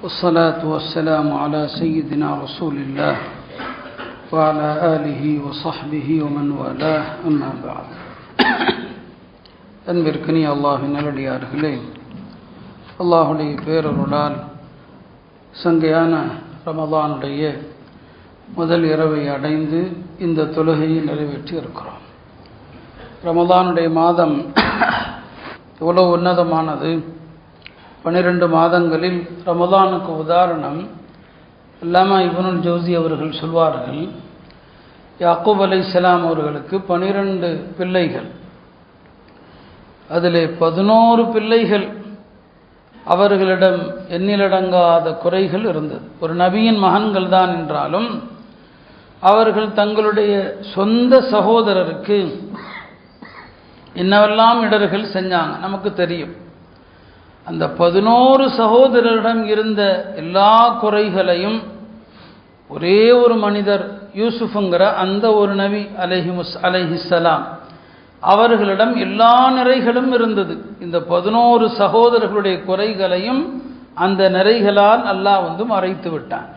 والصلاة والسلام على سيدنا رسول الله وعلى آله وصحبه ومن والاه أما بعد. அன்பிற்கினிய அல்லாஹ்வின் நல்லடியார்களே, அல்லாஹுடைய பேரருளால் சங்கையான ரமதானுடைய முதல் இரவை அடைந்து இந்த தொழுகையை நிறைவேற்றி இருக்கிறோம். ரமதானுடைய மாதம் எவ்வளோ உன்னதமானது. 12 மாதங்களில் ரமதானுக்கு உதாரணம் அல்லாமா இப்னுல் ஜௌசி அவர்கள் சொல்வார்கள், யாக்கூப் அலைஹிஸ்ஸலாம் அவர்களுக்கு 12 பிள்ளைகள், அதிலே 11 பிள்ளைகள் அவர்களிடம் எண்ணிலடங்காத குறைகள் இருந்தது. ஒரு நபியின் மகன்கள் தான் என்றாலும் அவர்கள் தங்களுடைய சொந்த சகோதரருக்கு என்னவெல்லாம் இடர்கள் செஞ்சாங்க நமக்கு தெரியும். அந்த 11 சகோதரரிடம் இருந்த எல்லா குறைகளையும் ஒரே ஒரு மனிதர் யூசுஃபுங்கிற அந்த ஒரு நபி அலைஹிஸ்ஸலாம் அவர்களிடம் எல்லா நிறைகளும் இருந்தது. இந்த 11 சகோதரர்களுடைய குறைகளையும் அந்த நிறைகளால் அல்லாஹ் மறைத்து விட்டான்.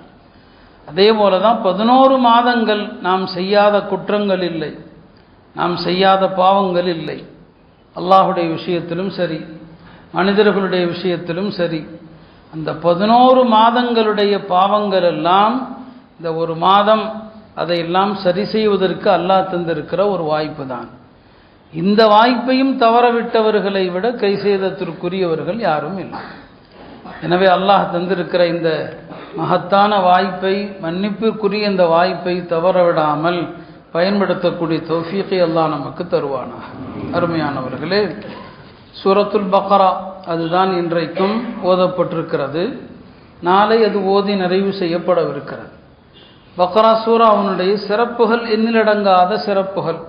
அதே போல தான் 11 மாதங்கள் நாம் செய்யாத குற்றங்கள் இல்லை, நாம் செய்யாத பாவங்கள் இல்லை. அல்லாஹுடைய விஷயத்திலும் சரி, மனிதர்களுடைய விஷயத்திலும் சரி, அந்த 11 மாதங்களுடைய பாவங்கள் எல்லாம் இந்த ஒரு மாதம் அதையெல்லாம் சரி செய்வதற்கு அல்லாஹ் தந்திருக்கிற ஒரு வாய்ப்பு தான். இந்த வாய்ப்பையும் தவறவிட்டவர்களை விட கை செய்ததற்குரியவர்கள் யாரும் இல்லை. எனவே அல்லாஹ் தந்திருக்கிற இந்த மகத்தான வாய்ப்பை, மன்னிப்பிற்குரிய இந்த வாய்ப்பை தவறவிடாமல் பயன்படுத்தக்கூடிய தௌஃபீகை அல்லாஹ் நமக்கு தருவானாக. அருமையானவர்களே, சூரத்துல் பக்ரா அதுதான் இன்றைக்கும் ஓதப்பட்டிருக்கிறது. நாளை அது ஓதி நிறைவு செய்யப்படவிருக்கிறது. பக்ரா சூராவுடைய சிறப்புகள் எண்ணிலடங்காத சிறப்புகள்.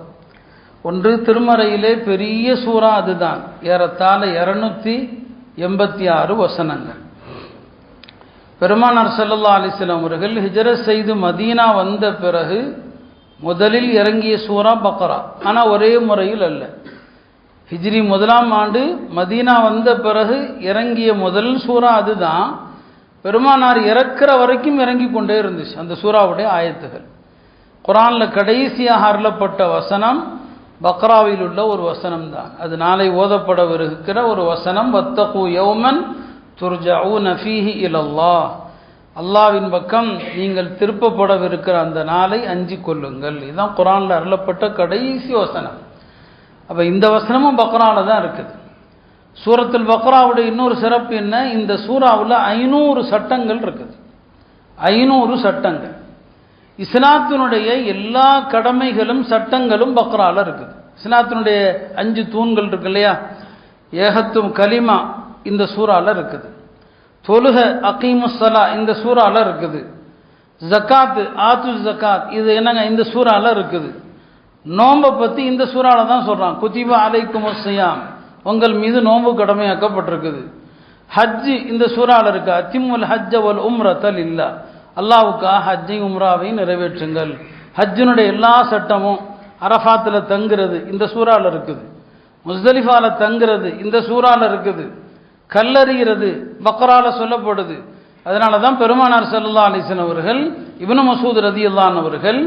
ஒன்று, திருமறையிலே பெரிய சூரா அதுதான். ஏறத்தாழ 286 வசனங்கள். பெருமானார் ஸல்லல்லாஹு அலைஹி வஸல்லம் அவர்கள் ஹிஜ்ரத் செய்து மதீனா வந்த பிறகு முதலில் இறங்கிய சூரா பக்ரா. ஆனால் ஒரே முறையில் அல்ல. ஹிஜ்ரி 1ஆம் ஆண்டு மதீனா வந்த பிறகு இறங்கிய முதல் சூரா அதுதான். பெருமானார் இறக்கிற வரைக்கும் இறங்கி கொண்டே இருந்துச்சு அந்த சூறாவுடைய ஆயத்துகள். குர்ஆனில் கடைசியாக அருளப்பட்ட வசனம் பக்ராவில் உள்ள ஒரு வசனம் தான். அது நாளை ஓதப்படவிருக்கிற ஒரு வசனம். வத்தகு யௌமன் துர்ஜஊன ஃபீஹி இலல்லாஹ், அல்லாஹ்வின் பக்கம் நீங்கள் திருப்பப்படவிருக்கிற அந்த நாளை அஞ்சி கொள்ளுங்கள். இதுதான் குர்ஆனில் அருளப்பட்ட கடைசி வசனம். அப்போ இந்த வசனமும் பக்ராவில் தான் இருக்குது. சூரத்துல் பக்ராவுடைய இன்னொரு சிறப்பு என்ன, இந்த சூறாவில் 500 சட்டங்கள் இருக்குது. 500 சட்டங்கள். இஸ்லாத்தினுடைய எல்லா கடமைகளும் சட்டங்களும் பக்ராவில் இருக்குது. இஸ்லாத்தினுடைய 5 தூண்கள் இருக்கு இல்லையா, ஏகத்தும் கலிமா இந்த சூறாவில் இருக்குது. தொழுக அகீமுஸ்ஸலா இந்த சூறாவில் இருக்குது. ஜக்காத் ஆத்து ஜக்காத் இது என்னங்க இந்த சூறாவில் இருக்குது. நோன்பை பற்றி இந்த சூறாவில் தான் சொல்கிறான். குதிபா அலைக்குமுஸ் ஸியாம், உங்கள் மீது நோன்பு கடமையாக்கப்பட்டிருக்குது. ஹஜ்ஜு இந்த சூறாவில் இருக்கு. அத்திமுல் ஹஜ்ஜ வல் உம்ரத லில்லாஹ், அல்லாஹ்வுக்காக ஹஜ்ஜை உம்ராவையும் நிறைவேற்றுங்கள். ஹஜ்ஜினுடைய எல்லா சட்டமும், அரஃபாத்தில் தங்குறது இந்த சூறாவில் இருக்குது. முஸ்தலிஃபாவில் தங்குறது இந்த சூறாவில் இருக்குது. கல்லறிகிறது பக்ரால சொல்லப்படுது. அதனால தான் பெருமானார் ஸல்லல்லாஹு அலைஹி வஸல்லம் அவர்கள் இப்னு மஸ்ஊத் ரலியல்லாஹு அன்ஹு அவர்கள்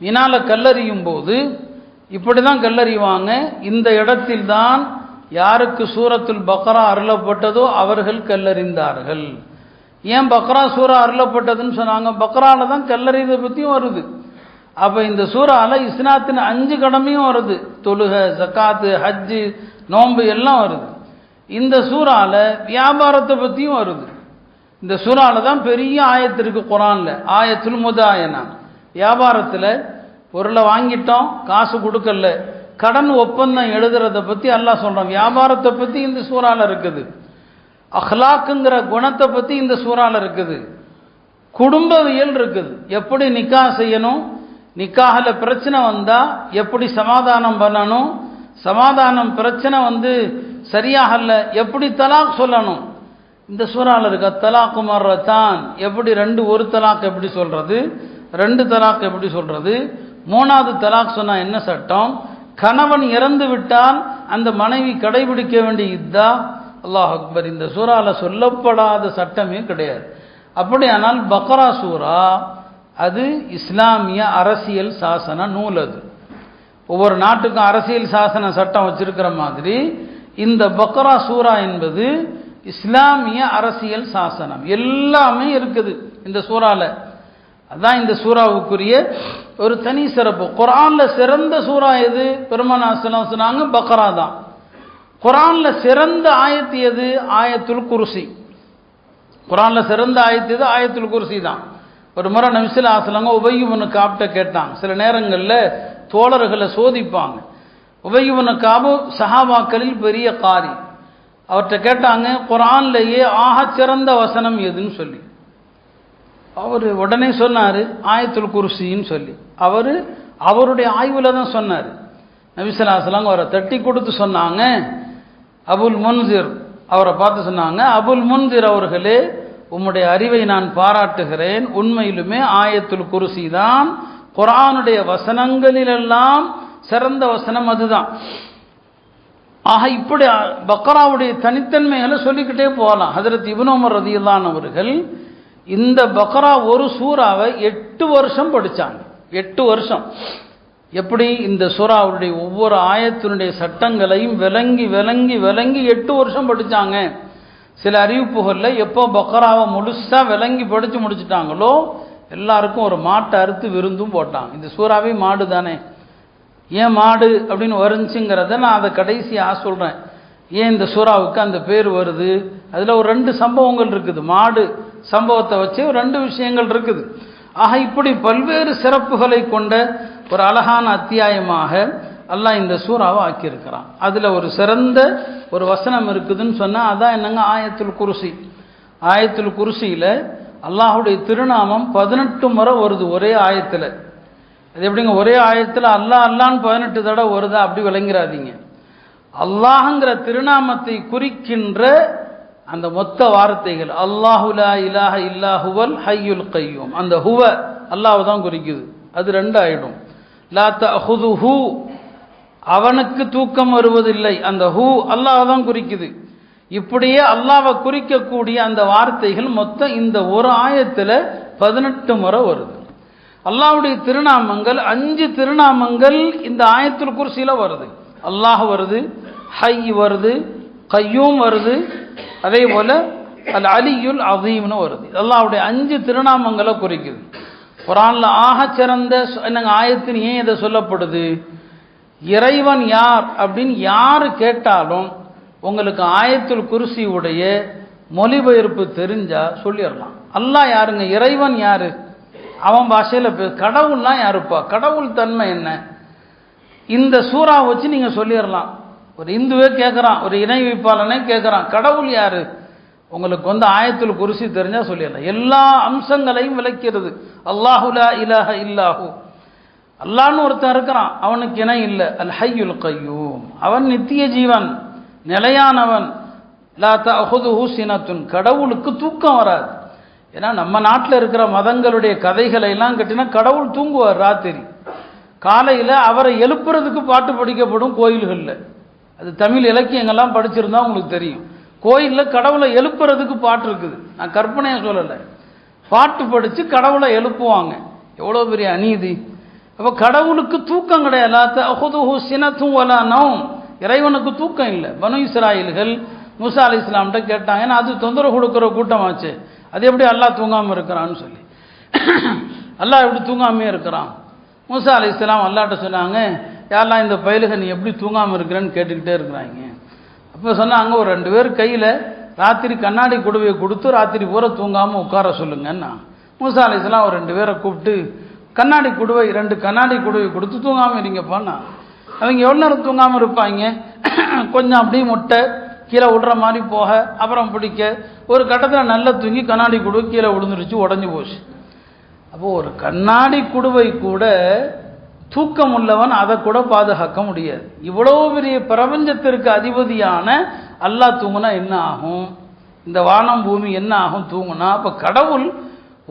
வினால கல்லறியும் போது இப்படி தான் கல்லறிவாங்க. இந்த இடத்தில் தான் யாருக்கு சூரத்துல் பக்ரா அருளப்பட்டதோ அவர்கள் கல்லறிந்தார்கள். ஏன் பக்ரா சூரா அருளப்பட்டதுன்னு சொன்னாங்க? பக்ரால தான் கல்லறியதை பற்றியும் வருது. அப்போ இந்த சூறால இஸ்லாத்தின் 5 கடமையும் வருது. தொழுக, ஜக்காத்து, ஹஜ்ஜு, நோன்பு எல்லாம் வருது. இந்த சூறால வியாபாரத்தை பற்றியும் வருது. இந்த சூறால தான் பெரிய ஆயத்து இருக்கு குர்ஆனில், ஆயத்துல் முதாயனா. வியாபாரத்தில் பொருளை வாங்கிட்டோம், காசு கொடுக்கல, கடன் ஒப்பந்தம் எழுதுறதை பற்றி அல்லாஹ் சொல்கிறான். வியாபாரத்தை பற்றி இந்த சூறால இருக்குது. அஹ்லாக்குங்கிற குணத்தை பற்றி இந்த சூறால இருக்குது. குடும்பவியல் இருக்குது. எப்படி நிக்கா செய்யணும், நிக்காஹில் பிரச்சனை வந்தால் எப்படி சமாதானம் பண்ணணும், சமாதானம் பிரச்சனை சரியாகல எப்படி தலாக் சொல்லணும் இந்த சூறால இருக்க. தலாக்கு மர்ரத்தான், எப்படி ஒரு தலாக் எப்படி சொல்றது, 2 தலாக் எப்படி சொல்றது, 3வது தலாக் சொன்னா என்ன சட்டம், கணவன் இறந்து விட்டால் அந்த மனைவி கடைபிடிக்க வேண்டிய இத்தா. அல்லாஹ் அக்பர். இந்த சூறால சொல்லப்படாத சட்டமே கிடையாது. அப்படியானால் பக்ரா சூரா அது இஸ்லாமிய அரசியல் சாசன நூல். அது ஒவ்வொரு நாட்டுக்கும் அரசியல் சாசன சட்டம் வச்சிருக்கிற மாதிரி இந்த பக்ரா சூரா என்பது இஸ்லாமிய அரசியல் சாசனம். எல்லாமே இருக்குது இந்த சூறால. அதான் இந்த சூறாவுக்குரிய ஒரு தனி சிறப்பு. குர்ஆன்ல சிறந்த சூறா எது? பெருமானார் ஸல்லல்லாஹு அலைஹி சொன்னாங்க பக்ரா தான். குர்ஆன்ல சிறந்த ஆயத்து எது? ஆயத்துல் குர்சி. குர்ஆன்ல சிறந்த ஆயத்து எது? ஆயத்துல் குர்சி தான். ஒரு முறை நபி ஸல்லல்லாஹு அலைஹி வஸல்லம் உபய் இப்னு காப்ட்ட கேட்டாங்க. சில நேரங்களில் தோழர்களை சோதிப்பாங்க. உபய் இப்னு காப் சஹாபாக்களில் பெரிய காரி. அவர்கிட்ட கேட்டாங்க குர்ஆன்லயே ஆகச் சிறந்த வசனம் எதுன்னு சொல்லி. அவர் உடனே சொன்னார் ஆயத்துல் குர்சின்னு சொல்லி. அவருடைய ஆய்வில் தான் சொன்னார். நபி ஸல்லல்லாஹு அலைஹி வஸல்லம் அவரை தட்டி கொடுத்து சொன்னாங்க, அபுல் முன்சிர் அவரை பார்த்து சொன்னாங்க, அபுல் முன்சிர் அவர்களே, உம்முடைய அறிவை நான் பாராட்டுகிறேன். உண்மையிலுமே ஆயத்துல் குர்சி தான் குர்ஆனுடைய வசனங்களிலெல்லாம் சிறந்த வசனம், அதுதான். ஆக இப்படி பக்ராவுடைய தனித்தன்மைகளை சொல்லிக்கிட்டே போகலாம். ஹஜ்ரத் இப்னு உமர் ரலியல்லாஹு அன்ஹு அவர்கள் இந்த பக்ரா ஒரு சூறாவை 8 வருஷம் படித்தாங்க. 8 வருஷம். எப்படி இந்த சூறாவுடைய ஒவ்வொரு ஆயத்தினுடைய சட்டங்களையும் விளங்கி விளங்கி விளங்கி 8 வருஷம் படித்தாங்க. சில அறிவிப்புகளில் எப்போ பக்ராவை முழுசாக விளங்கி படித்து முடிச்சுட்டாங்களோ எல்லாருக்கும் ஒரு மாட்டை அறுத்து விருந்தும் போட்டாங்க. இந்த சூறாவே மாடு தானே, ஏன் மாடு அப்படின்னு வருச்சுங்கிறத நான் அதை கடைசியாக சொல்கிறேன். ஏன் இந்த சூறாவுக்கு அந்த பேர் வருது? அதில் ஒரு 2 சம்பவங்கள் இருக்குது. மாடு சம்பவத்தை வச்சு 2 விஷயங்கள் இருக்குது. ஆக இப்படி பல்வேறு சிறப்புகளை கொண்ட ஒரு அழகான அத்தியாயமாக அல்லாஹ் இந்த சூறாவை ஆக்கியிருக்கிறான். அதில் ஒரு சிறந்த ஒரு வசனம் இருக்குதுன்னு சொன்னால் அதான் என்னங்க, ஆயத்துல் குர்சி. ஆயத்துல் குர்சியில் அல்லாஹுடைய திருநாமம் 18 முறை வருது ஒரே ஆயத்தில். அது எப்படிங்க ஒரே ஆயத்தில் அல்லாஹ் அல்லான்னு 18 தடவை வருதா? அப்படி விளங்கிறாதீங்க. அல்லாஹ்ங்கிற திருநாமத்தை குறிக்கின்ற அந்த மொத்த வார்த்தைகள் அல்லாஹு லா இலாஹ இல்லா ஹுவல் ஹய்யுல் கய்யூம், அந்த ஹுவ அல்லாஹ் தான் குறிக்குது. அது 2 ஆயிடும். லா தஅஹுதுஹு, அவனுக்கு தூக்கம் வருவதில்லை, அந்த ஹூ அல்லாஹ் தான் குறிக்குது. இப்படியே அல்லாஹ்வை குறிக்கக்கூடிய அந்த வார்த்தைகள் மொத்தம் இந்த ஒரு ஆயத்தில் 18 முறை வருது. அல்லாஹ்வுடைய திருநாமங்கள் 5 திருநாமங்கள் இந்த ஆயத்துல் குர்சியில் வருது. அல்லாஹ் வருது, ஹய் வருது, கய்யூம் வருது, அதே போல அல் அலியுல் அஸீம்னு வருது. அல்லாஹ்வுடைய 5 திருநாமங்களை குறிக்குது. குர்ஆன்ல ஆகச் சிறந்த என்னங்க ஆயத்தின் ஏன் இதை சொல்லப்படுது? இறைவன் யார் அப்படின்னு யார் கேட்டாலும் உங்களுக்கு ஆயத்துல் குர்சியுடைய மொழிபெயர்ப்பு தெரிஞ்சா சொல்லிடலாம். அல்லாஹ் யாருங்க? இறைவன் யாரு? அவன் பாஷையில் கடவுள்லாம் யாருப்பா? கடவுள் தன்மை என்ன? இந்த சூறா வச்சு நீங்க சொல்லிடலாம். ஒரு இந்துவே கேட்குறான், ஒரு இணை வைப்பாளனே கேட்குறான், கடவுள் யாரு? உங்களுக்கு ஆயத்துல் குர்சி தெரிஞ்சா சொல்லிடலாம். எல்லா அம்சங்களையும் விளக்கிறது. அல்லாஹு லா இலாஹ இல்லாஹு, அல்லாஹ்னு ஒருத்தன் இருக்கிறான், அவனுக்கு இணை இல்லை. அல் ஹய்யுல் கய்யூம், அவன் நித்திய ஜீவன், நிலையானவன். லா தஅஹுதுஹு சினத்துன், கடவுளுக்கு தூக்கம் வராது. ஏன்னா நம்ம நாட்டில் இருக்கிற மதங்களுடைய கதைகளை எல்லாம் கேட்டினா கடவுள் தூங்குவார் ராத்திரி. காலையில் அவரை எழுப்புறதுக்கு பாட்டு படிக்கப்படும் கோயில்களில். அது தமிழ் இலக்கியங்கள்லாம் படிச்சிருந்தா உங்களுக்கு தெரியும். கோயிலில் கடவுளை எழுப்புறதுக்கு பாட்டு இருக்குது. நான் கற்பனையாக சொல்லலை, பாட்டு படித்து கடவுளை எழுப்புவாங்க. எவ்வளோ பெரிய அநீதி! அப்போ கடவுளுக்கு தூக்கம் கிடையாது. லா தஅஹுதுஹு சினத்துன் வலா நௌம், இறைவனுக்கு தூக்கம் இல்லை. பனு இஸ்ராயீல்கள் மூசா அலைஹிஸ்ஸலாம்கிட்ட கேட்டாங்க, ஏன்னா அது தொந்தரவு கொடுக்குற கூட்டமாச்சு, அது எப்படி அல்லாஹ் தூங்காமல் இருக்கிறான்னு சொல்லி. அல்லாஹ் எப்படி தூங்காமே இருக்கிறான்? மூசா அலைஹிஸ்ஸலாம் அல்லாஹ்ட்ட சொன்னாங்க, யாரெல்லாம் இந்த பயலுக நீ எப்படி தூங்காமல் இருக்கிறேன்னு கேட்டுக்கிட்டே இருக்கிறாங்க. அப்போ சொன்னாங்க, ஒரு 2 பேர் கையில் ராத்திரி கண்ணாடி குடுவையை கொடுத்து ராத்திரி பூரா தூங்காமல் உட்கார சொல்லுங்கன்னா. மூசா அலைஹிஸ்ஸலாம் ஒரு 2 பேரை கூப்பிட்டு கண்ணாடி குடுவை 2 கண்ணாடி குடுவை கொடுத்து தூங்காமல் இருங்கப்பான்னா. அவங்க எவ்வளோ நேரம் தூங்காமல் இருப்பாங்க? கொஞ்சம் அப்படியே முட்டை கீழே விடுற மாதிரி போக, அப்புறம் பிடிக்க, ஒரு கட்டத்தில் நல்லா தூங்கி கண்ணாடி குடுவை கீழே விழுந்துருச்சு, உடஞ்சி போச்சு. அப்போது ஒரு கண்ணாடி குடுவை கூட தூக்கம் உள்ளவன் அதை கூட பாதுகாக்க முடியாது. இவ்வளோ பெரிய பிரபஞ்சத்திற்கு அதிபதியான அல்லாஹ் தூங்குனா என்ன ஆகும்? இந்த வானம் பூமி என்ன ஆகும் தூங்குனா? அப்போ கடவுள்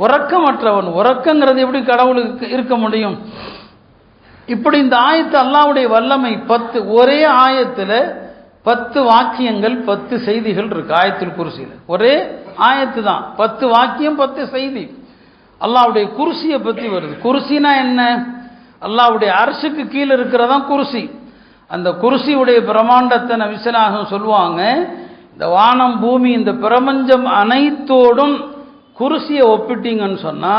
உறக்கமற்றவன். உறக்கங்கிறது எப்படி கடவுளுக்கு இருக்க முடியும்? இப்படி இந்த ஆயத்து அல்லாஹ்வுடைய வல்லமை 10, ஒரே ஆயத்தில் 10 வாக்கியங்கள் 10 செய்திகள் இருக்கு ஆயத்துல் குர்சியில். ஒரே ஆயத்து தான், 10 வாக்கியம் 10 செய்தி. அல்லாஹ்வுடைய குர்சியை பற்றி வருது. குர்சினா என்ன? அல்லாஹ்வுடைய அர்ஷுக்கு கீழே இருக்கிறதான் குர்சி. அந்த குர்சியுடைய பிரமாண்டத்தை நபிஸல்லாஹு சொல்லுவாங்க, இந்த வானம் பூமி இந்த பிரபஞ்சம் அனைத்தோடும் குர்சியை ஒப்பிட்டீங்கன்னு சொன்னா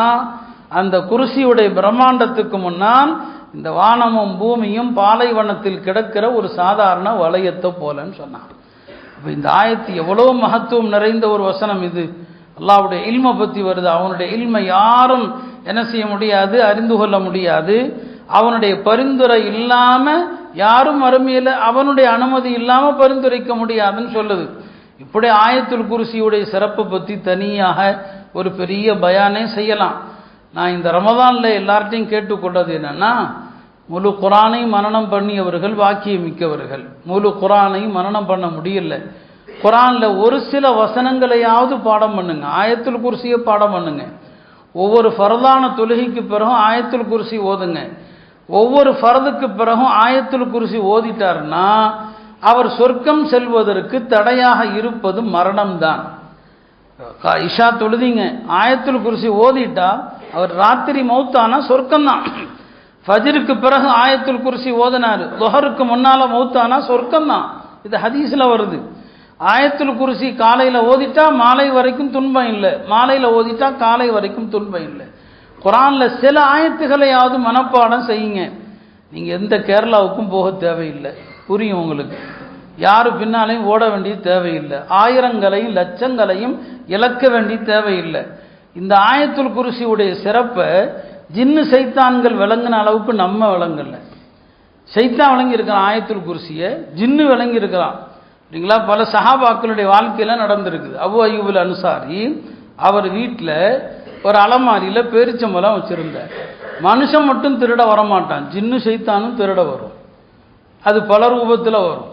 அந்த குர்சியுடைய பிரம்மாண்டத்துக்கு முன்னால் இந்த வானமும் பூமியும் பாலைவனத்தில் கிடக்கிற ஒரு சாதாரண வளையத்தை போலன்னு சொன்னான். அப்போ இந்த ஆயத்து எவ்வளோ மகத்துவம் நிறைந்த ஒரு வசனம் இது. அல்லாஹ்வுடைய இல்மை பற்றி வருது. அவனுடைய இல்மை யாரும் என்ன செய்ய முடியாது, அறிந்து கொள்ள முடியாது. அவனுடைய பரிந்துரை இல்லாமல் யாரும் மறுமையில் அவனுடைய அனுமதி இல்லாமல் பரிந்துரைக்க முடியாதுன்னு சொல்லுது. இப்படி ஆயத்துல் குர்சியுடைய சிறப்பை பற்றி தனியாக ஒரு பெரிய பயானே செய்யலாம். நான் இந்த ரமதானில் எல்லார்ட்டையும் கேட்டுக்கொண்டது என்னென்னா, முழு குரானையும் மனனம் பண்ணியவர்கள் வாக்கியம் மிக்கவர்கள். முழு குரானையும் மனனம் பண்ண முடியல. குரானில் ஒரு சில வசனங்களையாவது பாடம் பண்ணுங்க. ஆயத்துல் குர்சியை பாடம் பண்ணுங்க. ஒவ்வொரு ஃபர்தான தொழுகைக்கு பிறகும் ஆயத்துல் குர்சி ஓதுங்க. ஒவ்வொரு ஃபர்துக்கு பிறகும் ஆயத்துல் குர்சி ஓதிட்டார்னா அவர் சொர்க்கம் செல்வதற்கு தடையாக இருப்பது மரணம்தான். இஷா தொழுதிங்க, ஆயத்துல் குர்சி ஓதிட்டா அவர் ராத்திரி மௌத்தானா சொர்க்கம்தான். ஃபஜ்ருக்கு பிறகு ஆயத்துல் குர்சி ஓதினார், துஹருக்கு முன்னால மௌத்தானா சொர்க்கம்தான். இது ஹதீஸில் வருது. ஆயத்துல் குர்சி காலையில் ஓதிட்டா மாலை வரைக்கும் துன்பம் இல்லை, மாலையில் ஓதிட்டா காலை வரைக்கும் துன்பம் இல்லை. குரானில் சில ஆயத்துகளையாவது மனப்பாடம் செய்யுங்க. நீங்கள் எந்த கேரளாவுக்கும் போக தேவையில்லை, புரியும் உங்களுக்கு. யாரு பின்னாலையும் ஓட வேண்டிய தேவையில்லை, ஆயிரங்களையும் லட்சங்களையும் இழக்க வேண்டிய தேவையில்லை. இந்த ஆயத்துல் குர்சியுடைய சிறப்பை ஜின்னு சைத்தான்கள் விளங்கின அளவுக்கு நம்ம விளங்கல. சைத்தான் விளங்கி இருக்கிறான் ஆயத்துல் குர்சியை, ஜின்னு விளங்கி இருக்கிறான். இல்லைங்களா? பல சஹாபாக்களுடைய வாழ்க்கையில் நடந்திருக்குது. அபு அய்யூபுல் அன்சாரி அவர் வீட்டில் ஒரு அலமாரியில் பேரிச்சம்பழம் வச்சுருந்தார். மனுஷன் மட்டும் திருட வரமாட்டான், ஜின்னு சைத்தானும் திருட வரும். அது பல ரூபத்தில் வரும்.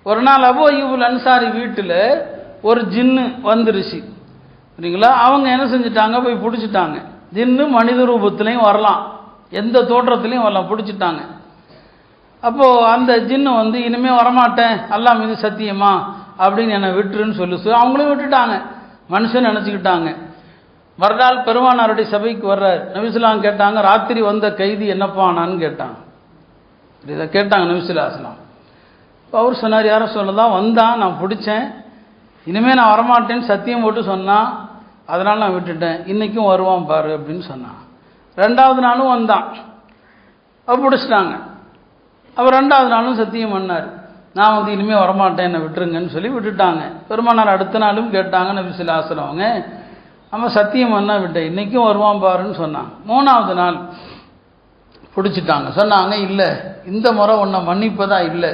ஒரு நாள் அபு அய்யூபுல் அன்சாரி வீட்டில் ஒரு ஜின்னு வந்துருச்சு. சரிங்களா? அவங்க என்ன செஞ்சுட்டாங்க, போய் பிடிச்சிட்டாங்க. ஜின்னு மனித ரூபத்திலையும் வரலாம், எந்த தோற்றத்துலையும் வரலாம், பிடிச்சிட்டாங்க. அப்போது அந்த ஜின்னு இனிமேல் வரமாட்டேன், அல்லாஹ் மீது சத்தியமா அப்படின்னு என்னை விட்டுருன்னு சொல்லி அவங்களும் விட்டுட்டாங்க. மனுஷன் நினச்சிக்கிட்டாங்க. மறுநாள் பெருமானாருடைய சபைக்கு வர்றார். நபிசுல்லாம் கேட்டாங்க, ராத்திரி வந்த கைதி என்னப்பானான்னு கேட்டாங்க. இதை கேட்டாங்க நபிசுல்லாஸ்லாம். அவர் சொன்னார், யாரும் சொல்லதான் வந்தான், நான் பிடிச்சேன், இனிமேல் நான் வரமாட்டேன்னு சத்தியம் போட்டு சொன்னான், அதனால் நான் விட்டுட்டேன், இன்றைக்கும் வருவான் பாரு அப்படின்னு சொன்னான். 2வது நாளும் வந்தான், அவர் பிடிச்சிட்டாங்க. அவர் 2வது நாளும் சத்தியம் பண்ணார், நான் இனிமேல் வரமாட்டேன், என்னை விட்டுருங்கன்னு சொல்லி விட்டுட்டாங்க. பெருமானார் அடுத்த நாளும் கேட்டாங்க நபிசுல்லாஸ்லாம், அவங்க நம்ம சத்தியம் பண்ணா விட்டேன், இன்றைக்கும் வருவான் பாருன்னு சொன்னாங்க. 3வது நாள் பிடிச்சிட்டாங்க. சொன்னாங்க, இல்லை இந்த முறை உன்னை மன்னிப்பதா இல்லை,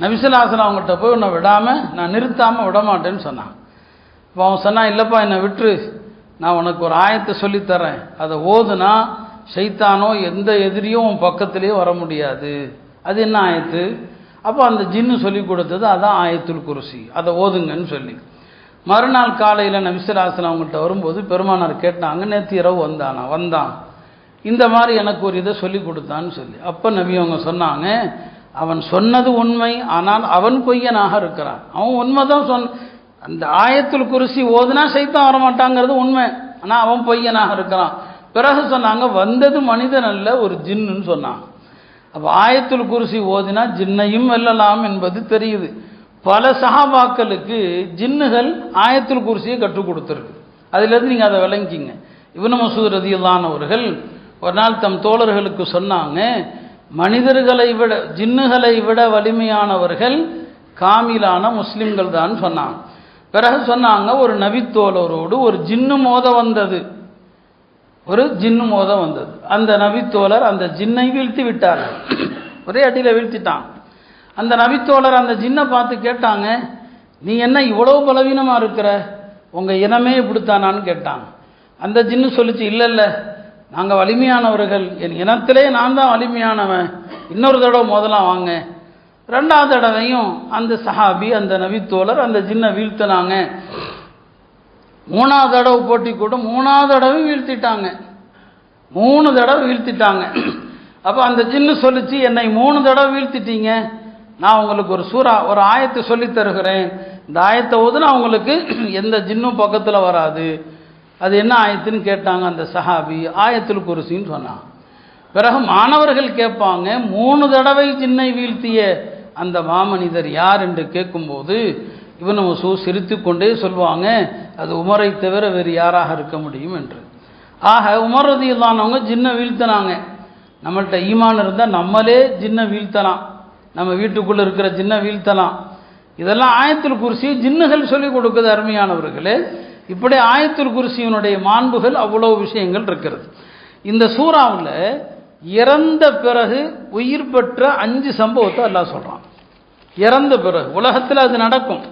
நபிசுல்லாஸ்லாம் அவங்ககிட்ட போய் உன்னை விடாமல் நான் நிறுத்தாமல் விடமாட்டேன்னு சொன்னான். இப்போ அவன் சொன்னான், இல்லைப்பா என்னை விட்டுரு, நான் உனக்கு ஒரு ஆயத்தை சொல்லித்தரேன், அதை ஓதுனா சைத்தானோ எந்த எதிரியும் உன் பக்கத்துலேயே வர முடியாது. அது என்ன ஆயத்து? அப்போ அந்த ஜின்னு சொல்லி கொடுத்தது அதான் ஆயத்துல் குர்சி, அதை ஓதுங்கன்னு சொல்லி. மறுநாள் காலையில் நபிசுல்லாஸ்லாம் அவங்கள்ட்ட வரும்போது பெருமானார் கேட்டாங்க, நேற்று இரவு வந்தான், இந்த மாதிரி எனக்கு ஒரு இதை சொல்லி கொடுத்தான்னு சொல்லி. அப்போ நபி அவங்க சொன்னாங்க, அவன் சொன்னது உண்மை, ஆனால் அவன் பொய்யனாக இருக்கிறான். அவன் உண்மை தான் அந்த ஆயத்துல் குர்சி ஓதுனா சைத்தான் வரமாட்டாங்கிறது உண்மை, ஆனால் அவன் பொய்யனாக இருக்கிறான். பிறகு சொன்னாங்க, வந்தது மனிதன் அல்ல, ஒரு ஜின்னுன்னு சொன்னாங்க. அப்போ ஆயத்துல் குர்சி ஓதினா ஜின்னையும் வெல்லலாம் என்பது தெரியுது. பல சஹாபாக்களுக்கு ஜின்னுகள் ஆயத்துல் குர்சியை கற்றுக் கொடுத்துருக்கு. அதிலிருந்து நீங்கள் அதை விளங்கிங்க. இப்னு மஸ்ஊத் ரலியல்லாஹு அவர்கள் ஒரு நாள் தம் தோழர்களுக்கு சொன்னாங்க, மனிதர்களை விட ஜின்னுகளை விட வலிமையானவர்கள் காமிலான முஸ்லிம்கள் தான் சொன்னாங்க. பிறகு சொன்னாங்க, ஒரு நபித்தோழரோடு ஒரு ஜின்னு மோத வந்தது, அந்த நபித்தோழர் அந்த ஜின்னை வீழ்த்தி விட்டார், ஒரே அடியில் வீழ்த்திட்டான். அந்த நபித்தோழர் அந்த ஜின்னை பார்த்து கேட்டாங்க, நீ என்ன இவ்வளோ பலவீனமாக இருக்கிற, உங்கள் இனமே இப்படித்தானான்னு கேட்டாங்க. அந்த ஜின்னு சொல்லிச்சு, இல்லை நாங்கள் வலிமையானவர்கள், என் இனத்திலே நான் தான் வலிமையானவன், இன்னொரு தடவை மோதலாம் வாங்க. 2வது தடவையும் அந்த சஹாபி அந்த நபித்தோழர் அந்த ஜின்னை வீழ்த்தினாங்க. 3வது தடவை போட்டி கூட 3வது தடவை வீழ்த்திட்டாங்க. 3 தடவை வீழ்த்திட்டாங்க. அப்போ அந்த ஜின்னு சொல்லிச்சு, என்னை 3 தடவை வீழ்த்திட்டீங்க, நான் உங்களுக்கு ஒரு ஆயத்தை சொல்லித் தருகிறேன், இந்த ஆயத்தை ஓதுனா உங்களுக்கு எந்த ஜின்னும் பக்கத்தில் வராது. அது என்ன ஆயத்துன்னு கேட்டாங்க அந்த சஹாபி. ஆயத்துல் குர்சின்னு சொன்னாங்க. பிறகு மாணவர்கள் கேட்பாங்க, 3 தடவை ஜின்னை வீழ்த்திய அந்த மாமனிதர் யார் என்று கேட்கும்போது இப்னு மஸ்ஊத் சிரித்து கொண்டே சொல்லுவாங்க, அது உமரை தவிர வேறு யாராக இருக்க முடியும் என்று. ஆக உமர் ரலியல்லாஹு அன்ஹு ஜின்னை வீழ்த்தினாங்க. நம்மள்கிட்ட ஈமான் இருந்தால் நம்மளே ஜின்னை வீழ்த்தலாம், நம்ம வீட்டுக்குள்ளே இருக்கிற ஜின்னை வீழ்த்தலாம். இதெல்லாம் ஆயத்துல் குர்சி ஜின்னுகள் சொல்லிக் கொடுக்குது. அருமையானவர்களே, இப்படி ஆயத்துல் குர்சியினுடைய மாண்புகள் அவ்வளோ விஷயங்கள் இருக்கிறது. இந்த சூறாவில் இறந்த பிறகு உயிர் பெற்ற 5 சம்பவத்தை அல்லாஹ் சொல்கிறான். இறந்த பிறகு உலகத்தில் அது நடக்கும்.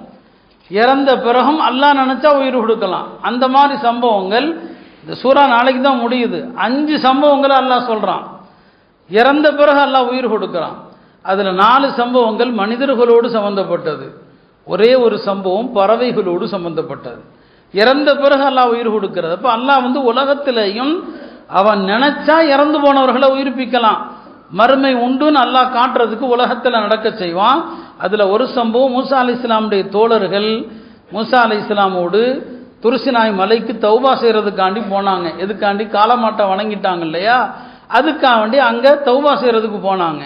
இறந்த பிறகும் அல்லாஹ் நினச்சா உயிர் கொடுக்கலாம். அந்த மாதிரி சம்பவங்கள் இந்த சூறா நாளைக்கு தான் முடியுது. 5 சம்பவங்களை அல்லாஹ் சொல்கிறான். இறந்த பிறகு அல்லாஹ் உயிர் கொடுக்குறான். அதில் 4 சம்பவங்கள் மனிதர்களோடு சம்பந்தப்பட்டது, ஒரே ஒரு சம்பவம் பறவைகளோடு சம்பந்தப்பட்டது. இறந்த பிறகு அல்லாஹ் உயிர் கொடுக்கிறது. அப்போ அல்லாஹ் உலகத்திலையும் அவன் நினைச்சா இறந்து போனவர்களை உயிர்ப்பிக்கலாம். மறுமை உண்டுன்னு அல்லாஹ் காட்டுறதுக்கு உலகத்தில் நடக்க செய்வான். அதில் ஒரு சம்பவம், மூசா அலைஹிஸ்ஸலாமுடைய தோழர்கள் மூசா அலைஹிஸ்ஸலாமோடு துருசினாய் மலைக்கு தௌபா செய்கிறதுக்காண்டி போனாங்க. எதுக்காண்டி? காலமாட்டை வணங்கிட்டாங்க இல்லையா, அதுக்காண்டி அங்கே தௌபா செய்கிறதுக்கு போனாங்க.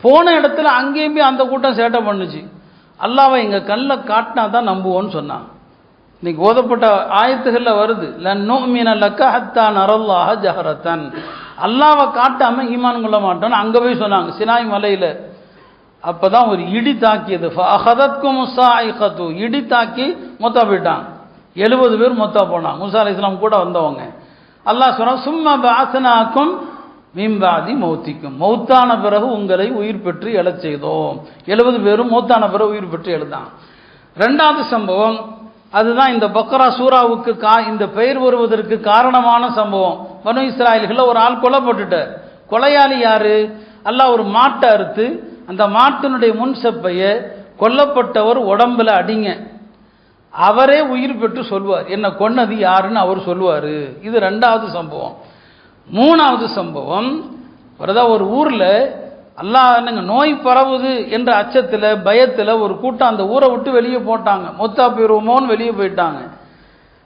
போன இடத்துல அங்கேயும் போய் அந்த கூட்டம் சேட்டை பண்ணுச்சு. அல்லாவை எங்கள் கண்ணில் காட்டினா தான் நம்புவோன்னு சொன்னாங்க. இன்னைக்கு ஓதப்பட்ட ஆயத்துகளில் வருது, லன் நுஅ்மின லக ஹத்தா நரல்லாஹ ஜஹரத்தன், அல்லாவை காட்டாமல் ஈமான் கொள்ள மாட்டோன்னு அங்கே போய் சொன்னாங்க சினாய் மலையில். அப்போ தான் ஒரு இடி தாக்கியது. ஃபஅஹதத்கும் ஸாயிகத்து, இடி தாக்கி மொத்தா போயிட்டாங்க. 70 பேர் மொத்தா போனாங்க, மூசா அலைஹிஸ்ஸலாம் கூட வந்தவங்க. அல்லாஹ் சொன்னான், சும்ம பஅஸ்னாக்கும் மின் பஅதி மௌத்திக்கும், மௌத்தான பிறகு உங்களை உயிர் பெற்று எழச் செய்தோம். 70 பேரும் மௌத்தான பிறகு உயிர் பெற்று எழுதான். 2வது சம்பவம், அதுதான் இந்த பக்ரா சூராவுக்கு இந்த பெயர் வருவதற்கு காரணமான சம்பவம். பனு இஸ்ராயல்களில் ஒரு ஆள் கொல்லப்பட்டுட்டார். கொலையாளி யாரு? அல்லாஹ் ஒரு மாட்டை அறுத்து அந்த மாட்டினுடைய முன் செப்பைய கொல்லப்பட்டவர் உடம்புல அடிங்க, அவரே உயிர் பெற்று சொல்வார், என்ன கொன்னது யாருன்னு அவர் சொல்லுவார். இது 2வது சம்பவம். 3வது சம்பவம், ஒரு ஊரில் அல்லாஹ் நோய் பரவுது என்ற அச்சத்தில் பயத்தில் ஒரு கூட்டம் அந்த ஊரை விட்டு வெளியே போட்டாங்க. மொத்தா போயிருவோமோன்னு வெளியே போயிட்டாங்க.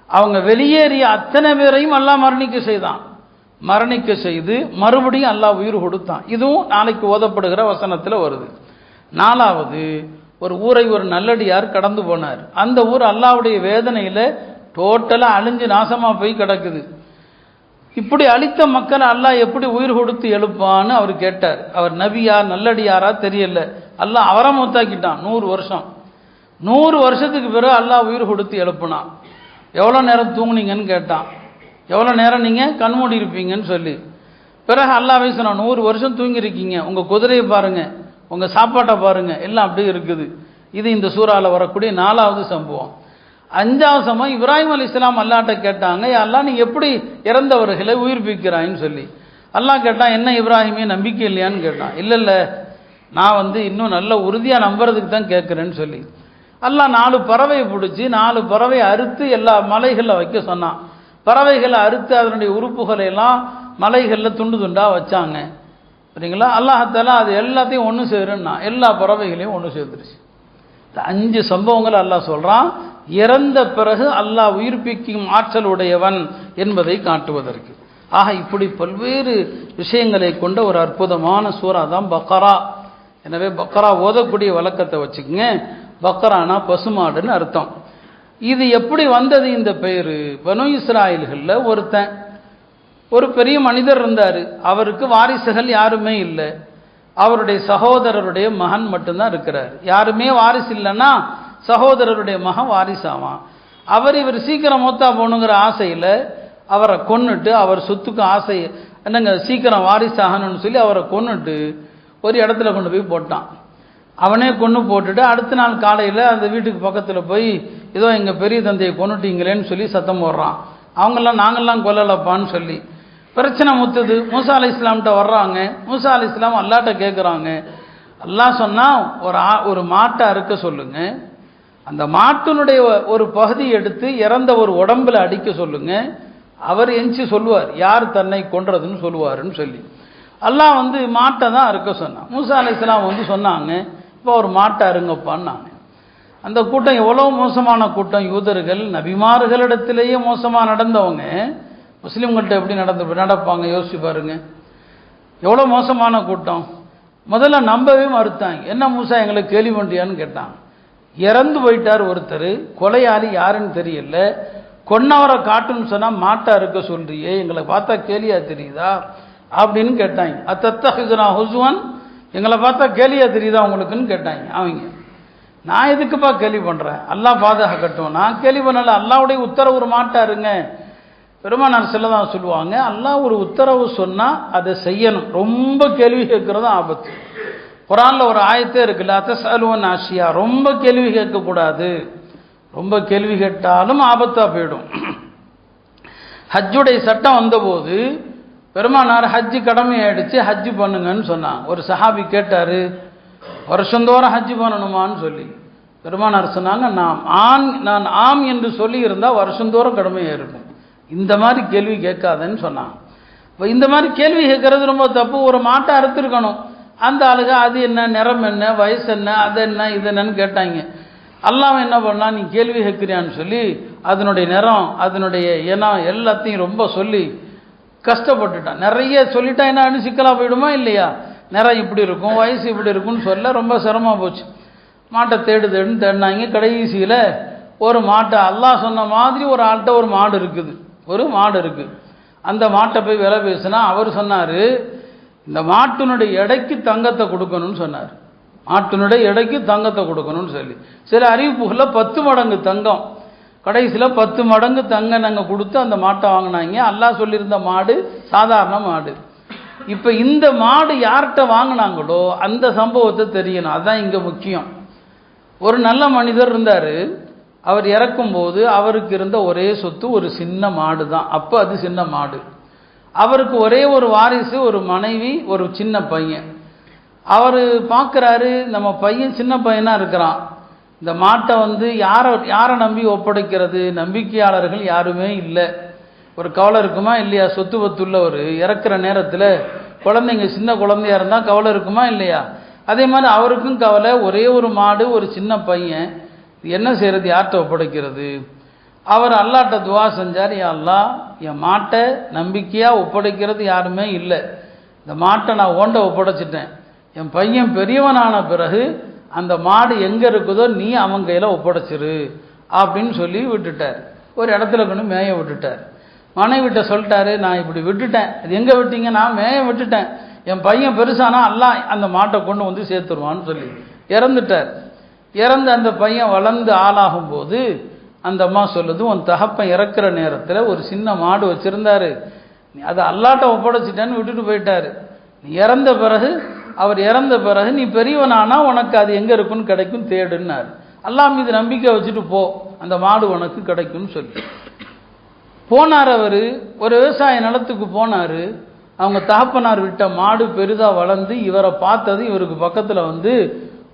அவங்க வெளியேறிய அத்தனை பேரையும் அல்லாஹ் மரணிக்க செய்தான். மரணிக்க செய்து மறுபடியும் அல்லாஹ் உயிர் கொடுத்தான். இதுவும் நாளைக்கு ஓதப்படுகிற வசனத்தில் வருது. 4வது, ஒரு ஊரை ஒரு நல்லடியார் கடந்து போனார். அந்த ஊர் அல்லாஹ்வுடைய வேதனையில் டோட்டலாக அழிஞ்சு நாசமாக போய் கிடக்குது. இப்படி அழித்த மக்களை அல்லாஹ் எப்படி உயிர் கொடுத்து எழுப்பான்னு அவர் கேட்டார். அவர் நபியா நல்லடியாரா தெரியல. அல்லாஹ் அவரை மூத்தாக்கிட்டான். 100 வருஷம். 100 வருஷத்துக்கு பிறகு அல்லாஹ் உயிர் கொடுத்து எழுப்புனான். எவ்வளோ நேரம் தூங்குனீங்கன்னு கேட்டான். எவ்வளோ நேரம் நீங்கள் கண்மூடி இருப்பீங்கன்னு சொல்லி. பிறகு அல்லாஹ் சொன்னான், 100 வருஷம் தூங்கியிருக்கீங்க, உங்கள் குதிரையை பாருங்கள், உங்கள் சாப்பாட்டை பாருங்கள், எல்லாம் அப்படியே இருக்குது. இது இந்த சூறாவில் வரக்கூடிய 4வது சம்பவம். 5வது சம்பவம், இப்ராஹிம் அலைஹிஸ்ஸலாம் அல்லாஹ்ட்ட கேட்டாங்க, அல்லாஹ் நீ எப்படி இறந்தவர்களை உயிர்ப்பிக்கிறாயின்னு சொல்லி. அல்லாஹ் கேட்டான், என்ன இப்ராஹிமே நம்பிக்கை இல்லையான்னு கேட்டான். இல்லை நான் இன்னும் நல்ல உறுதியாக நம்புறதுக்கு தான் கேட்குறேன்னு சொல்லி அல்லாஹ் 4 பறவையை பிடிச்சி 4 பறவையை அறுத்து எல்லா மலைகளில் வைக்க சொன்னான். பறவைகளை அறுத்து அதனுடைய உறுப்புகளை எல்லாம் மலைகளில் துண்டு துண்டாக வச்சாங்க. சரிங்களா? அல்லாஹாலா அது எல்லாத்தையும் ஒன்று சேருன்னா எல்லா பறவைகளையும் ஒன்று சேர்ந்துருச்சு. 5 சம்பவங்கள் அல்லாஹ் சொல்கிறான், இறந்த பிறகு அல்லாஹ் உயிர்ப்பிக்கும் ஆற்றல் உடையவன் என்பதை காட்டுவதற்கு. ஆக இப்படி பல்வேறு விஷயங்களை கொண்ட ஒரு அற்புதமான சூரா தான் பக்ரா. எனவே பக்ரா ஓதக்கூடிய வழக்கத்தை வச்சுக்கோங்க. பக்ரானா பசுமாடுன்னு அர்த்தம். இது எப்படி வந்தது இந்த பெயர்? பனு இஸ்ராயல்களில் ஒரு பெரிய மனிதர் இருந்தார். அவருக்கு வாரிசுகள் யாருமே இல்லை. அவருடைய சகோதரருடைய மகன் மட்டும்தான் இருக்கிறார். யாருமே வாரிசு இல்லைன்னா சகோதரருடைய மகன் வாரிசாவான். இவர் சீக்கிரம் மூத்தா போகணுங்கிற ஆசையில் அவரை கொன்னுட்டு, அவர் சொத்துக்கு ஆசை என்னங்க சீக்கிரம் வாரிசாகணும்னு சொல்லி அவரை கொன்னுட்டு ஒரு இடத்துல கொண்டு போய் போட்டான். அவனே கொன்று போட்டுட்டு அடுத்த நாள் காலையில் அந்த வீட்டுக்கு பக்கத்தில் போய் ஏதோ எங்கள் பெரிய தந்தையை கொன்னுட்டீங்களேன்னு சொல்லி சத்தம் போடுறான். அவங்கெல்லாம் நாங்கள்லாம் கொல்லலப்பான்னு சொல்லி பிரச்சனை முத்துது. மூசா அலைஹிஸ்ஸலாம்கிட்ட வர்றாங்க. மூசா அலைஹிஸ்ஸலாம் அல்லாஹ்ட்ட கேட்குறாங்க. அல்லாஹ் சொன்னால் ஒரு மாட்டை அறுக்க சொல்லுங்க, அந்த மாட்டினுடைய ஒரு பகுதி எடுத்து இறந்த ஒரு உடம்புல அடிக்க சொல்லுங்க, அவர் எஞ்சி சொல்லுவார் யார் தன்னை கொன்றதுன்னு சொல்லுவாருன்னு சொல்லி அல்லாஹ் மாட்டை தான் அறுக்க சொன்னான். மூசா அலைஹிஸ்ஸலாம் சொன்னாங்க, இப்போ ஒரு மாட்டை அருங்கப்பான்னு நான். அந்த கூட்டம் எவ்வளோ மோசமான கூட்டம். யூதர்கள் நபிமார்களிடத்திலேயே மோசமாக நடந்தவங்க முஸ்லீம்கள்ட்ட எப்படி நடப்பாங்க யோசிச்சு பாருங்க. எவ்வளோ மோசமான கூட்டம். முதல்ல நம்பவே மறுத்தாங்க. என்ன மூசா எங்களுக்கு கேள்வி பண்ணியான்னு கேட்டாங்க. இறந்து போயிட்டார் ஒருத்தர், கொலையாளி யாருன்னு தெரியல, கொன்னவரை காட்டுன்னு சொன்னால் மாட்டா இருக்க சொல்றியே, எங்களை பார்த்தா கேலியா தெரியுதா அப்படின்னு கேட்டாங்க. அத்தத்தஹிதுனா ஹுஸ்வன், எங்களை பார்த்தா கேலியா தெரியுதா உங்களுக்குன்னு கேட்டாங்க. அவங்க நான் எதுக்குப்பா கேள்வி பண்ணுறேன், அல்லாஹ் பாதுகாக்கட்டும், நான் கேள்வி பண்ணல, அல்லாவுடைய உத்தரவு ஒரு மாட்டா இருங்க. பெருமானார் செல்லதான் சொல்லுவாங்க, அல்லாஹ் ஒரு உத்தரவு சொன்னால் அதை செய்யணும். ரொம்ப கேள்வி கேட்குறதும் ஆபத்து. குரான்ல ஒரு ஆயத்தே இருக்குல்ல, அத்தஸ்அலுன் ஆஷியா, ரொம்ப கேள்வி கேட்கக்கூடாது. ரொம்ப கேள்வி கேட்டாலும் ஆபத்தாக போயிடும். ஹஜ்ஜுடைய சட்டம் வந்தபோது பெருமானார் ஹஜ்ஜு கடமை ஆயிடுச்சு, ஹஜ்ஜு பண்ணுங்கன்னு சொன்னாங்க. ஒரு சஹாபி கேட்டார், வருஷந்தோறும் ஹஜ்ஜு பண்ணணுமான்னு சொல்லி. பெருமானார் சொன்னாங்க, நான் ஆம் என்று சொல்லி இருந்தால் வருஷந்தோறும் கடமையாக இருக்கும், இந்த மாதிரி கேள்வி கேட்காதன்னு சொன்னாங்க. இப்போ இந்த மாதிரி கேள்வி கேட்கறது ரொம்ப தப்பு. ஒரு மாட்டை அறுத்துருக்கணும், அந்த ஆளுக அது என்ன, நிறம் என்ன, வயசு என்ன, அது என்ன, இது என்னன்னு கேட்டாங்க. அல்லாஹ் என்ன பண்ணா, நீ கேள்வி கேட்குறியான்னு சொல்லி அதனுடைய நிறம், அதனுடைய இனம் எல்லாத்தையும் ரொம்ப சொல்லி கஷ்டப்பட்டுட்டான். நிறைய சொல்லிட்டா என்ன சிக்கலாக போயிடுமா இல்லையா? நிறம் இப்படி இருக்கும், வயசு இப்படி இருக்குன்னு சொல்ல ரொம்ப சிரமமாக போச்சு. மாட்டை தேடுன்னு தேடினாங்க. கடைசியில் ஒரு மாட்டை, அல்லாஹ் சொன்ன மாதிரி ஒரு ஆள்கிட்ட ஒரு மாடு இருக்குது, ஒரு மாடு இருக்குது. அந்த மாட்டை போய் விலை பேசினா அவர் சொன்னார், இந்த மாட்டினுடைய எடைக்கு தங்கத்தை கொடுக்கணும்னு சொன்னார். மாட்டினுடைய எடைக்கு தங்கத்தை கொடுக்கணும்னு சொல்லி சில அறிவிப்புகளில் 10 மடங்கு தங்கம், கடைசியில் 10 மடங்கு தங்கம் நாங்கள் கொடுத்து அந்த மாட்டை வாங்கினாங்க. அல்லாஹ் சொல்லியிருந்த மாடு சாதாரண மாடு. இப்போ இந்த மாடு யார்கிட்ட வாங்கினாங்களோ அந்த சம்பவத்தை தெரியணும், அதுதான் இங்கே முக்கியம். ஒரு நல்ல மனிதர் இருந்தார், அவர் இறக்கும்போது அவருக்கு இருந்த ஒரே சொத்து ஒரு சின்ன மாடு தான். அப்போ அது சின்ன மாடு. அவருக்கு ஒரே ஒரு வாரிசு, ஒரு மனைவி, ஒரு சின்ன பையன். அவர் பார்க்குறாரு, நம்ம பையன் சின்ன பையனாக இருக்கிறான், இந்த மாட்டை யாரை நம்பி ஒப்படைக்கிறது, நம்பிக்கையாளர்கள் யாருமே இல்லை. ஒரு கவலை இருக்குமா இல்லையா? சொத்து பத்துள்ள ஒரு இறக்குற நேரத்தில் குழந்தைங்க சின்ன குழந்தையா இருந்தால் கவலை இருக்குமா இல்லையா? அதே மாதிரி அவருக்கும் கவலை, ஒரே ஒரு மாடு, ஒரு சின்ன பையன், என்ன செய்கிறது, யார்கிட்ட ஒப்படைக்கிறது? அவர் அல்லாட்ட துவா செஞ்சார், யா அல்லாஹ், என் மாட்டை நம்பிக்கையாக ஒப்படைக்கிறது யாருமே இல்லை, இந்த மாட்டை நான் ஓண்ட ஒப்படைச்சிட்டேன், என் பையன் பெரியவனான பிறகு அந்த மாடு எங்கே இருக்குதோ நீ அவன் கையில் ஒப்படைச்சிரு அப்படின்னு சொல்லி விட்டுட்டார். ஒரு இடத்துல கொண்டு மேய விட்டுட்டார். மனைவிட்ட சொல்லிட்டாரு, நான் இப்படி விட்டுட்டேன். அது எங்கே விட்டீங்க? நான் மேய விட்டுட்டேன், என் பையன் பெருசானா அல்லாஹ் அந்த மாட்டை கொண்டு வந்து சேர்த்துருவான்னு சொல்லி இறந்துட்டார். இறந்து அந்த பையன் வளர்ந்து ஆளாகும் போது அந்த அம்மா சொல்லுது, உன் தகப்பன் இறக்குற நேரத்தில் ஒரு சின்ன மாடு வச்சுருந்தாரு, அதை அல்லாட்ட ஒப்படைச்சிட்டேன்னு விட்டுட்டு போயிட்டாரு. நீ இறந்த பிறகு, அவர் இறந்த பிறகு நீ பெரியவனானா உனக்கு அது எங்கே இருக்குன்னு கிடைக்கும் தேடுன்னார். அல்லாஹ் மீது நம்பிக்கை வச்சுட்டு போ, அந்த மாடு உனக்கு கிடைக்கும்னு சொல்லி போனார். அவர் ஒரு விவசாய நிலத்துக்கு போனார். அவங்க தகப்பனார் விட்ட மாடு பெரிதாக வளர்ந்து இவரை பார்த்தது, இவருக்கு பக்கத்தில்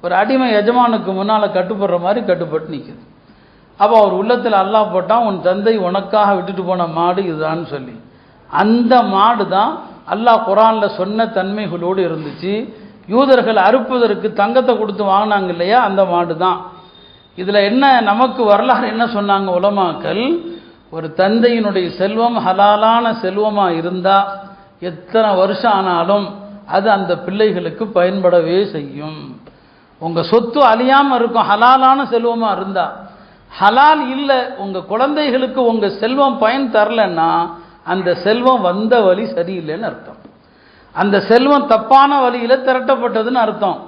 ஒரு அடிமை எஜமானுக்கு முன்னால் கட்டுப்படுற மாதிரி கட்டுப்பட்டு நிற்குது. அப்போ அவர் உள்ளத்தில் அல்லாஹ் போட்டான், உன் தந்தை உனக்காக விட்டுட்டு போன மாடு இதுதான்னு சொல்லி. அந்த மாடு தான் அல்லாஹ் குரானில் சொன்ன தன்மைகளோடு இருந்துச்சு. யூதர்கள் அறுப்பதற்கு தங்கத்தை கொடுத்து வாங்கினாங்க இல்லையா, அந்த மாடு தான். இதில் என்ன நமக்கு வரலாறு என்ன சொன்னாங்க உலமாக்கள், ஒரு தந்தையினுடைய செல்வம் ஹலாலான செல்வமாக இருந்தால் எத்தனை வருஷம் ஆனாலும் அது அந்த பிள்ளைகளுக்கு பயன்படவே செய்யும். உங்கள் சொத்து அழியாமல் இருக்கும் ஹலாலான செல்வமாக இருந்தால். ஹலால் இல்லை, உங்கள் குழந்தைகளுக்கு உங்கள் செல்வம் பயன் தரலன்னா அந்த செல்வம் வந்த வழி சரியில்லைன்னு அர்த்தம். அந்த செல்வம் தப்பான வழியில் திரட்டப்பட்டதுன்னு அர்த்தம்.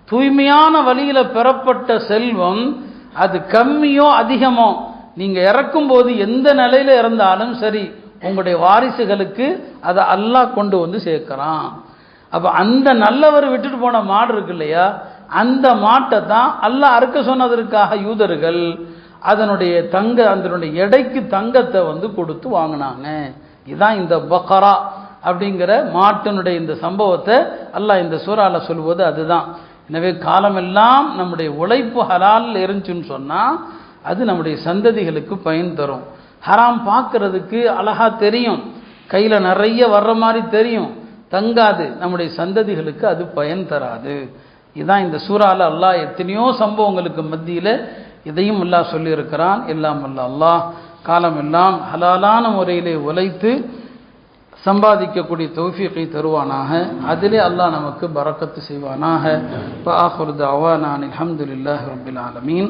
தூய்மையான வழியில் பெறப்பட்ட செல்வம் அது கம்மியோ அதிகமோ, நீங்கள் இறக்கும்போது எந்த நிலையில் இறந்தாலும் சரி உங்களுடைய வாரிசுகளுக்கு அதை அல்லாஹ் கொண்டு வந்து சேர்க்கிறான். அப்போ அந்த நல்லவர் விட்டுட்டு போன மாடு இருக்கு இல்லையா, அந்த மாட்டை தான் அல்லாஹ் அறுக்க சொன்னதற்காக யூதர்கள் அதனுடைய எடைக்கு தங்கத்தை கொடுத்து வாங்கினாங்க. இதுதான் இந்த பக்ரா அப்படிங்கிற மாட்டினுடைய இந்த சம்பவத்தை அல்லாஹ் இந்த சூறால சொல்வது அதுதான். எனவே காலமெல்லாம் நம்முடைய உழைப்பு ஹலால் இருந்துச்சுன்னு சொன்னால் அது நம்முடைய சந்ததிகளுக்கு பயன் தரும். ஹராம் பார்க்கறதுக்கு அழகா தெரியும், கையில் நிறைய வர்ற மாதிரி தெரியும், தங்காது, நம்முடைய சந்ததிகளுக்கு அது பயன் தராது. இதுதான் இந்த சூறாவில் அல்லாஹ் எத்தனையோ சம்பவங்களுக்கு மத்தியில் இதையும் அல்லாஹ் சொல்லியிருக்கிறான். எல்லாம் அல்லாஹ் காலம் எல்லாம் ஹலாலான முறையிலே உழைத்து சம்பாதிக்கக்கூடிய தௌஃபீகை தருவானாக. அதிலே அல்லாஹ் நமக்கு பரக்கத்து செய்வானாக. ஆகிரு தஅவானா அல்ஹம்துலில்லாஹி ரப்பில் ஆலமீன்.